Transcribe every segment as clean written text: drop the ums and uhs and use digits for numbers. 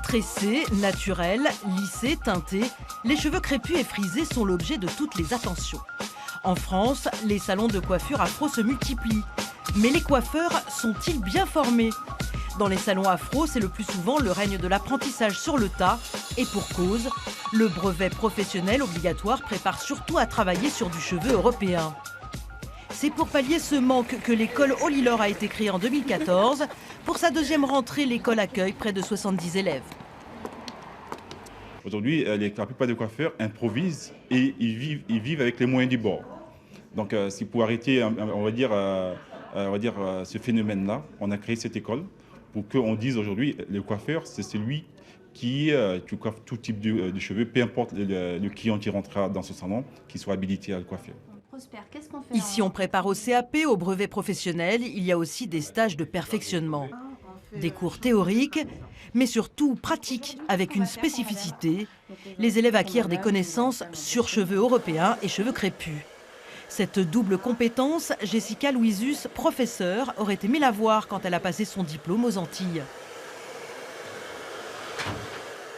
Tressés, naturels, lissés, teintés, les cheveux crépus et frisés sont l'objet de toutes les attentions. En France, les salons de coiffure afro se multiplient. Mais les coiffeurs sont-ils bien formés? Dans les salons afro, c'est le plus souvent le règne de l'apprentissage sur le tas. Et pour cause, le brevet professionnel obligatoire prépare surtout à travailler sur du cheveu européen. C'est pour pallier ce manque que l'école Olilor a été créée en 2014. Pour sa deuxième rentrée, l'école accueille près de 70 élèves. Aujourd'hui, la plupart des coiffeurs improvisent et ils vivent avec les moyens du bord. Donc, c'est pour arrêter, on va dire, ce phénomène-là, on a créé cette école pour qu'on dise aujourd'hui, le coiffeur, c'est celui qui coiffe tout type de cheveux, peu importe le client qui rentrera dans ce salon, qui soit habilité à le coiffer. Ici, on prépare au CAP, au brevet professionnel. Il y a aussi des stages de perfectionnement. Des cours théoriques, mais surtout pratiques, avec une spécificité. Les élèves acquièrent des connaissances sur cheveux européens et cheveux crépus. Cette double compétence, Jessica Louisus, professeure, aurait aimé la voir quand elle a passé son diplôme aux Antilles.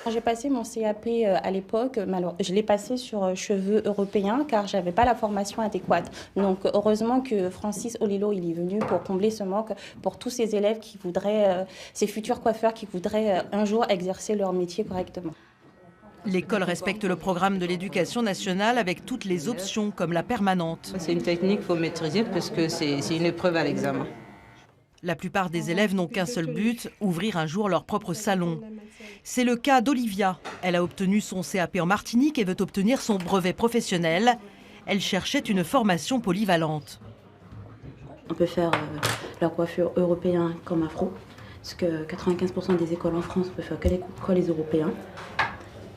J'ai passé mon CAP à l'époque, je l'ai passé sur cheveux européens car je n'avais pas la formation adéquate. Donc heureusement que Francis Olilo il est venu pour combler ce manque pour tous ces élèves qui voudraient, ces futurs coiffeurs qui voudraient un jour exercer leur métier correctement. L'école respecte le programme de l'éducation nationale avec toutes les options comme la permanente. C'est une technique qu'il faut maîtriser parce que c'est une épreuve à l'examen. La plupart des élèves n'ont qu'un seul but, ouvrir un jour leur propre salon. C'est le cas d'Olivia. Elle a obtenu son CAP en Martinique et veut obtenir son brevet professionnel. Elle cherchait une formation polyvalente. On peut faire la coiffure européenne comme afro, parce que 95% des écoles en France peuvent faire que les Européens.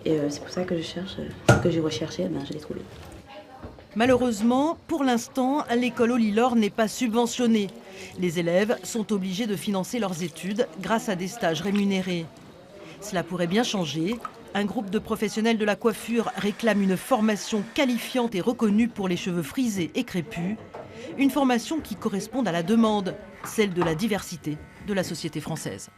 Et c'est pour ça que je cherche, ce que j'ai recherché, je l'ai trouvé. Malheureusement, pour l'instant, l'école Olilor n'est pas subventionnée. Les élèves sont obligés de financer leurs études grâce à des stages rémunérés. Cela pourrait bien changer. Un groupe de professionnels de la coiffure réclame une formation qualifiante et reconnue pour les cheveux frisés et crépus. Une formation qui corresponde à la demande, celle de la diversité de la société française.